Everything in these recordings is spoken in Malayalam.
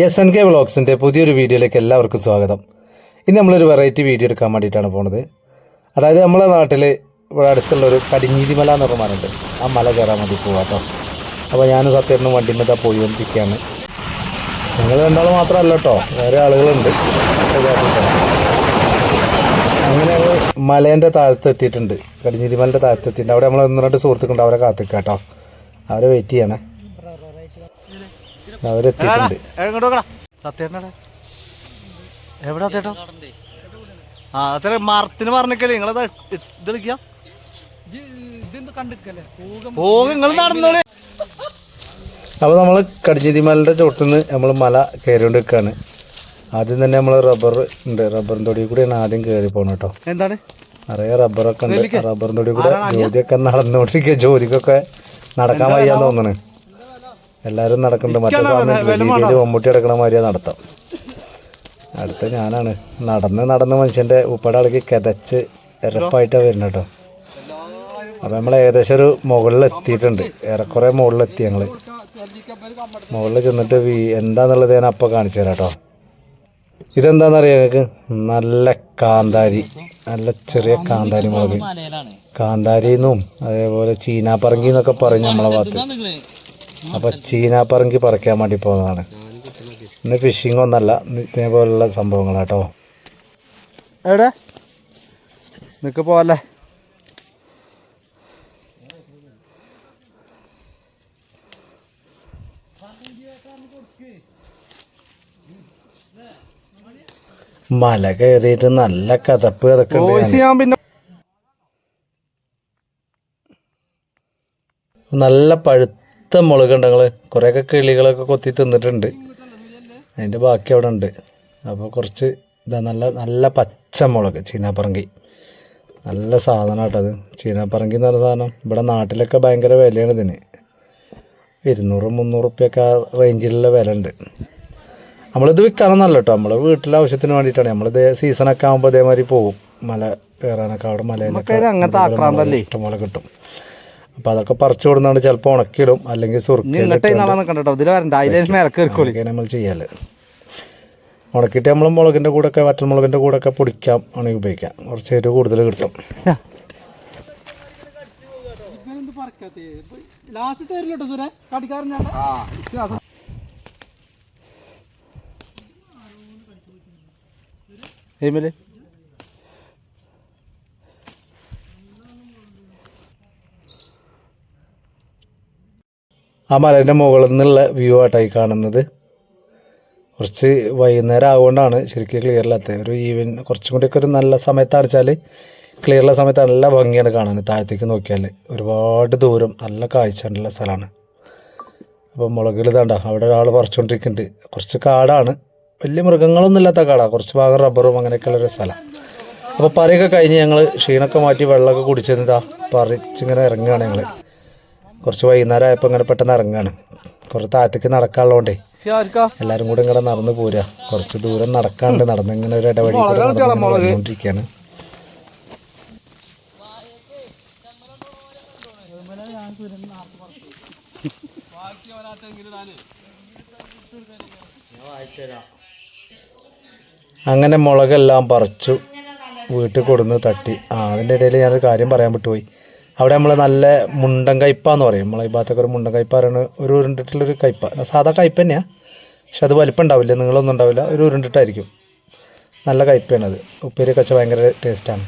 SNK വ്ളോഗ്സിൻ്റെ പുതിയൊരു വീഡിയോയിലേക്ക് എല്ലാവർക്കും സ്വാഗതം. ഇന്ന് നമ്മളൊരു വെറൈറ്റി വീഡിയോ എടുക്കാൻ വേണ്ടിയിട്ടാണ് പോകുന്നത്. അതായത് നമ്മളെ നാട്ടിൽ ഇവിടെ അടുത്തുള്ളൊരു കടിഞ്ഞിരിമല എന്ന് പറഞ്ഞ മലയുണ്ട്. ആ മല കയറാൻ വേണ്ടി പോകാം കേട്ടോ. അപ്പോൾ ഞാനും സത്യേട്ടനും വണ്ടിമേതാ പോയിക്കൊണ്ടിരിക്കുകയാണ്. ഞങ്ങൾ രണ്ടാൾ മാത്രമല്ല കേട്ടോ, വേറെ ആളുകളുണ്ട്. അങ്ങനെ ഞങ്ങൾ മലേൻ്റെ താഴത്തെത്തിയിട്ടുണ്ട്, കടിഞ്ഞിരിമലൻ്റെ താഴത്തെത്തിയിട്ടുണ്ട്. അവിടെ നമ്മൾ 1-2 സുഹൃത്തുക്കളുണ്ട്, അവരെ കാത്തിക്കുക കേട്ടോ. അവരെ വെയിറ്റ് ചെയ്യണേ. അവരെത്തിയിട്ടുണ്ട്. മരത്തിന് പറഞ്ഞിക്കല്ലേ നിങ്ങളത് ഇതെടുക്കാം. അപ്പോൾ നമ്മൾ കടിഞ്ഞിരിമലയുടെ ചോട്ടിൽ നിന്ന് നമ്മൾ മല കയറിക്കൊണ്ട് നിൽക്കുകയാണ്. ആദ്യം തന്നെ നമ്മൾ റബ്ബർ ഉണ്ട്, റബ്ബറിൻ തൊടി കൂടെയാണ് ആദ്യം കയറി പോകണം കേട്ടോ. എന്താണ് നിറയെ റബ്ബറൊക്കെ ഉണ്ട്. റബ്ബറിൻ തൊടി കൂടെ ജോലിയൊക്കെ നടന്നുകൊണ്ടിരിക്കുക. ജോലിക്കൊക്കെ നടക്കാൻ വയ്യാന്ന് തോന്നണ്. എല്ലാവരും നടക്കുന്നുണ്ട്. മറ്റേ മമ്മൂട്ടി അടക്കണ മാതിരിയാ നടത്താം. അടുത്ത ഞാനാണ് നടന്ന് മനുഷ്യൻ്റെ ഉപ്പയുടെ ആൾക്ക് കിതച്ച് ഇരപ്പായിട്ടാണ് വരുന്നത് കേട്ടോ. അപ്പം നമ്മൾ ഏകദേശം ഒരു മുകളിലെത്തിയിട്ടുണ്ട്, ഏറെക്കുറെ മുകളിലെത്തി. ഞങ്ങൾ മുകളിൽ ചെന്നിട്ട് എന്താന്നുള്ളത് ഞാൻ അപ്പം കാണിച്ചു തരാം കേട്ടോ. ഇതെന്താണെന്നറിയാം നിങ്ങൾക്ക്? നല്ല കാന്താരി, നല്ല ചെറിയ കാന്താരി മുളക്. കാന്താരിന്നും അതേപോലെ ചീനാപ്പറങ്കി എന്നൊക്കെ പറയും നമ്മളെ ഭാഗത്ത്. അപ്പോൾ ചീനാപ്പറങ്കി പറിക്കാൻ വേണ്ടി പോകുന്നതാണ്. ഇന്ന് ഫിഷിംഗ് ഒന്നല്ല, ഇതേപോലുള്ള സംഭവങ്ങളാട്ടോ. എവിടെ നിനക്ക് പോവല്ലേ? മല കയറിയിട്ട് നല്ല കതപ്പ് അതൊക്കെ നല്ല പഴുത്ത മുളകുണ്ട്. ഞങ്ങൾ കുറേയൊക്കെ കിളികളൊക്കെ കൊത്തി തിന്നിട്ടുണ്ട്, അതിൻ്റെ ബാക്കി അവിടെ ഉണ്ട്. അപ്പോൾ കുറച്ച് ഇതാ നല്ല പച്ചമുളക്, ചീനാപ്പറങ്കി. നല്ല സാധനം കേട്ടോ അത്. ചീനാപ്പറങ്കി എന്ന് പറഞ്ഞ സാധനം ഇവിടെ നാട്ടിലൊക്കെ ഭയങ്കര വിലയാണ് ഇതിന്. 200-300 റുപ്യൊക്കെ ആ റേഞ്ചിലുള്ള വില ഉണ്ട്. നമ്മളിത് വിൽക്കാനൊന്നല്ല കേട്ടോ, നമ്മൾ വീട്ടിലെ ആവശ്യത്തിന് വേണ്ടിയിട്ടാണ്. നമ്മളിത് സീസണൊക്കെ ആകുമ്പോൾ ഇതേമാതിരി പോകും മല കയറാനൊക്കെ. അവിടെ മലയിലൊക്കെ ഇഷ്ടംപോലെ കിട്ടും. അപ്പോൾ അതൊക്കെ പറിച്ചു കൊടുക്കുന്നുണ്ട്. ചിലപ്പോൾ ഉണക്കിയിടും, അല്ലെങ്കിൽ നമ്മൾ ചെയ്യാല്. ഉണക്കിയിട്ട് നമ്മൾ മുളകിൻ്റെ കൂടെയൊക്കെ വറ്റൽമുളകിൻ്റെ കൂടെയൊക്കെ പൊടിക്കാം, ആണെങ്കിൽ ഉപയോഗിക്കാം. കുറച്ച് എരിവ് കൂടുതൽ കിട്ടും. ആ മലേൻ്റെ മുകളിൽ നിന്നുള്ള വ്യൂ ആയിട്ടായി കാണുന്നത്. കുറച്ച് വൈകുന്നേരം ആവുകൊണ്ടാണ് ശരിക്കും ക്ലിയറില്ലാത്തത്. ഒരു കുറച്ചും കൂടിയൊക്കെ ഒരു നല്ല സമയത്ത് അടിച്ചാൽ, ക്ലിയറുള്ള സമയത്ത് നല്ല ഭംഗിയാണ് കാണാൻ. താഴത്തേക്ക് നോക്കിയാൽ ഒരുപാട് ദൂരം നല്ല കാഴ്ച ഉള്ള സ്ഥലമാണ്. അപ്പോൾ മുളകുകൾ ഇതാണ്ട അവിടെ ഒരാൾ പറിച്ചുകൊണ്ടിരിക്കുന്നുണ്ട്. കുറച്ച് കാടാണ്, വലിയ മൃഗങ്ങളൊന്നും ഇല്ലാത്ത കാടാണ്. കുറച്ച് ഭാഗം റബ്ബറും അങ്ങനെയൊക്കെയുള്ളൊരു സ്ഥലം. അപ്പോൾ പറിയൊക്കെ കഴിഞ്ഞ് ഞങ്ങൾ ക്ഷീണമൊക്കെ മാറ്റി വെള്ളമൊക്കെ കുടിച്ചെന്നിതാ പറിച്ചിങ്ങനെ ഇറങ്ങുകയാണ്. ഞങ്ങൾ കുറച്ച് വൈകുന്നേരം ആയപ്പോൾ ഇങ്ങനെ പെട്ടെന്ന് ഇറങ്ങുകയാണ്. കുറച്ച് താഴത്തേക്ക് നടക്കാനുള്ളതുകൊണ്ടേ എല്ലാവരും കൂടെ ഇങ്ങനെ നടന്ന് പോരുക. കുറച്ച് ദൂരം നടക്കാണ്ട് നടന്ന് ഇങ്ങനെ ഒരു ഇടവഴി കൊണ്ടിരിക്കുകയാണ്. അങ്ങനെ മുളകെല്ലാം പറിച്ചു വീട്ടിൽ കൊടുന്ന് തട്ടി. അതിൻ്റെ ഇടയിൽ ഞാനൊരു കാര്യം പറയാൻ വിട്ടുപോയി. അവിടെ നമ്മൾ നല്ല മുണ്ടൻ കയ്പ്പാന്ന് പറയും. നമ്മളെ ഈ ഭാഗത്തൊക്കെ ഒരു മുണ്ടൻ കയ്പ പറയുന്നത് ഒരു ഉരുണ്ടിട്ടുള്ളൊരു കയ്പ. സാധാ കയ്പ തന്നെയാണ്, പക്ഷെ അത് വലിപ്പം ഉണ്ടാവില്ല, നിങ്ങളൊന്നും ഉണ്ടാവില്ല, ഒരു ഉരുണ്ടിട്ടായിരിക്കും. നല്ല കയ്പയാണത്. ഉപ്പേരിയൊക്കെ വെച്ചാൽ ഭയങ്കര ടേസ്റ്റാണ്.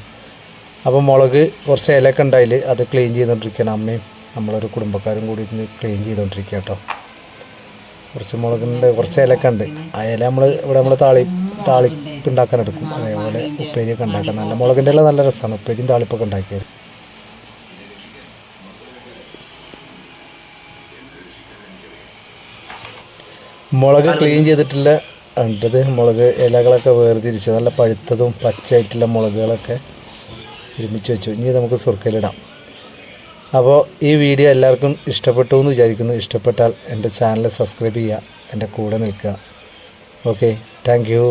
അപ്പോൾ മുളക് കുറച്ച് ഇലയൊക്കെ ഉണ്ടായില്ല, അത് ക്ലീൻ ചെയ്തുകൊണ്ടിരിക്കുകയാണ്. അമ്മയും നമ്മളൊരു കുടുംബക്കാരും കൂടി ഇന്ന് ക്ലീൻ ചെയ്തുകൊണ്ടിരിക്കുക കേട്ടോ. കുറച്ച് മുളകുണ്ട്, കുറച്ച് ഇലയൊക്കെ ഉണ്ട്. ആ ഇല നമ്മൾ താളിപ്പ് ഉണ്ടാക്കാൻ എടുക്കും. അതേപോലെ ഉപ്പേരിയൊക്കെ ഉണ്ടാക്കാം. നല്ല മുളകിൻ്റെ എല്ലാം നല്ല രസമാണ് ഉപ്പേരിയും താളിപ്പൊക്കെ ഉണ്ടാക്കിയത്. മുളക് ക്ലീൻ ചെയ്തിട്ടുള്ള ഉണ്ടത്. മുളക് ഇലകളൊക്കെ വേർതിരിച്ച് നല്ല പഴുത്തതും പച്ചയായിട്ടുള്ള മുളകുകളൊക്കെ ഒരുമിച്ച് വെച്ചു. ഇനി നമുക്ക് സുർക്കയിലിടാം. അപ്പോൾ ഈ വീഡിയോ എല്ലാവർക്കും ഇഷ്ടപ്പെട്ടു എന്ന് വിചാരിക്കുന്നു. ഇഷ്ടപ്പെട്ടാൽ എൻ്റെ ചാനൽ സബ്സ്ക്രൈബ് ചെയ്യുക, എൻ്റെ കൂടെ നിൽക്കുക. Okay, thank you.